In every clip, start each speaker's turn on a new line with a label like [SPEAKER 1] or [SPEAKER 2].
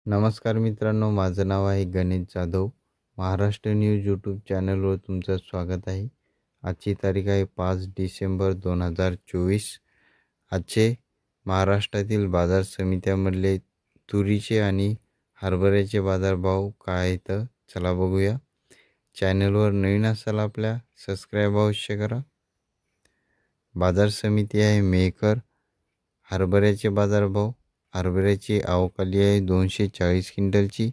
[SPEAKER 1] नमस्कार मित्रांनो, माझं नाव आहे गणेश जाधव. महाराष्ट्र न्यूज यूट्यूब चॅनलवर तुमचं स्वागत आहे. आजची तारीख आहे 5 डिसेंबर 2024. आजचे महाराष्ट्रातील बाजार समित्यांमधले तुरीचे आणि हरभऱ्याचे बाजारभाव काय आहेत चला बघूया. चॅनलवर नवीन असाल आपल्या सबस्क्राईब अवश्य करा. बाजार समिती आहे मेहकर. हरभऱ्याचे बाजारभाव. हरभऱ्याची आवक आली आहे 240 क्विंटलची.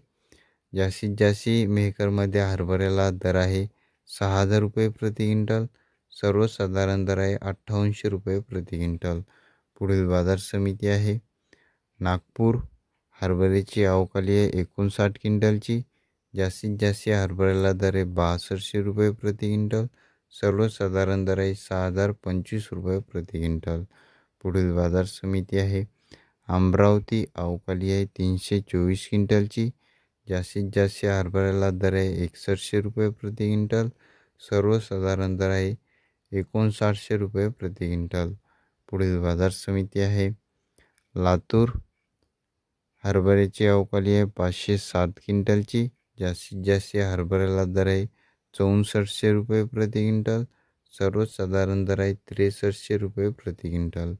[SPEAKER 1] जास्तीत जास्त मेहकरमध्ये हरभऱ्याला दर आहे 6,000 रुपये प्रति क्विंटल. सर्वसाधारण दर आहे 5800 रुपये प्रति क्विंटल. पुढील बाजार समिती आहे नागपूर. हरभऱ्याची आवक आली आहे 59 क्विंटलची. जास्तीत जास्त हरभऱ्याला दर आहे 6200 रुपये प्रति क्विंटल. सर्वसाधारण दर आहे 6,025 रुपये प्रति क्विंटल. पुढील बाजार समिती आहे अमरावती. आवक आली आहे 324 क्विंटलची. जास्तीत जास्त हरभऱ्याला दर आहे 6100 रुपये प्रति क्विंटल. सर्वसाधारण दर आहे 5900 रुपये प्रति क्विंटल. पुढील बाजार समिती आहे लातूर. हरभऱ्याची आवक आली आहे 507 क्विंटलची. जास्तीत जास्त हरभऱ्याला दर आहे 6400 रुपये प्रति क्विंटल. सर्वसाधारण दर आहे 6300 रुपये प्रति क्विंटल.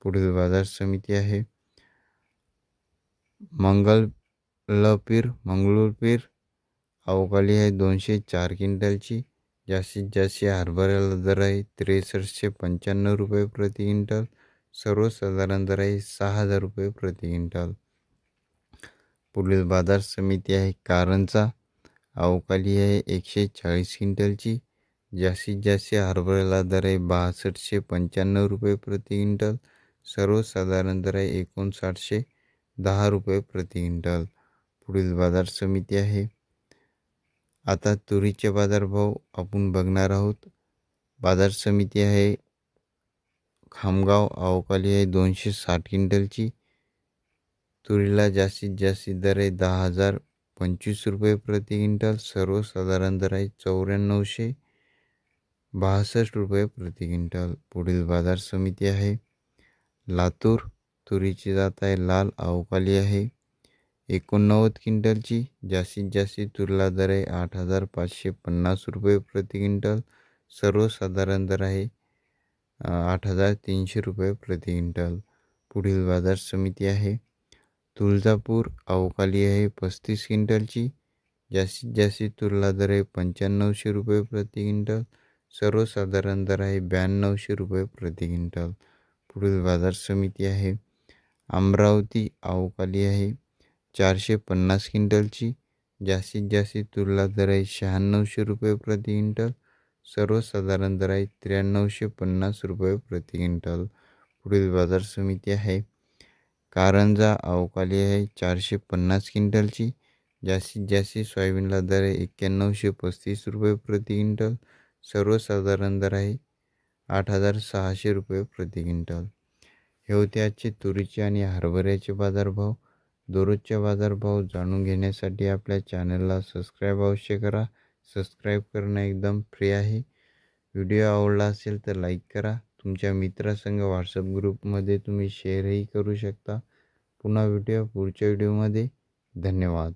[SPEAKER 1] पुढील बाजार समिती आहे मंगळूरपीर. आवक आली आहे 204 क्विंटलची. जास्तीत जास्त हरभऱ्याला दर आहे 6395 रुपये प्रति क्विंटल. सर्वसाधारण दर आहे 6000 रुपये प्रति क्विंटल. पुढील बाजार समिती आहे कारंजा. आवक आली आहे 140 क्विंटलची. जास्तीत जास्त हरभऱ्याला दर आहे 6295 रुपये प्रति क्विंटल. सर्वसाधारण दर आहे 5910 रुपये प्रति क्विंटल. पुढील बाजार समिती आहे आता तुरीचे बाजारभाव आपण बघणार आहोत. बाजार समिती आहे खामगाव. आवक आली आहे 260 क्विंटलची. तुरीला जास्तीत जास्त दर आहे 10,025 रुपये प्रति क्विंटल. सर्वसाधारण दर आहे 9462 रुपये प्रति क्विंटल. पुढील बाजार समिती आहे लातूर. तुरीची जात आहे लाल. आवक आली आहे 89 क्विंटलची. जास्तीत जास्त तुरीला दर आहे 8550 रुपये प्रति क्विंटल. सर्वसाधारण दर आहे 8300 रुपये प्रति क्विंटल. पुढील बाजार समिती आहे तुळजापूर. आवक आली आहे 35 क्विंटलची. जास्तीत जास्त तुरीला दर आहे 9500 रुपये प्रति क्विंटल. सर्वसाधारण दर आहे 9200 रुपये प्रति क्विंटल. पुढील बाजार समिती आहे अमरावती. आवक आली आहे 450 क्विंटलची. जास्तीत जास्त तुरीला दर आहे 9600 रुपये प्रति क्विंटल. सर्वसाधारण दर आहे 9350 रुपये प्रति क्विंटल. पुढील बाजार समिती आहे कारंजा. आवक आली आहे 450 क्विंटलची. जास्तीत जास्त सोयाबीनला दर आहे 9135 रुपये प्रति क्विंटल. सर्वसाधारण दर आहे 8600 रुपये प्रति क्विंटल. हे होते आजचे तुरीचे आणि हरभऱ्याचे बाजारभाव. दररोजचे बाजारभाव जाणून घेण्यासाठी आपल्या चॅनलला सबस्क्राईब अवश्य करा. सबस्क्राईब करणं एकदम फ्री आहे. व्हिडिओ आवडला असेल तर लाईक करा. तुमच्या मित्रासंग व्हॉट्सअप ग्रुपमध्ये तुम्ही शेअरही करू शकता. पुन्हा भेटूया पुढच्या व्हिडिओमध्ये. धन्यवाद.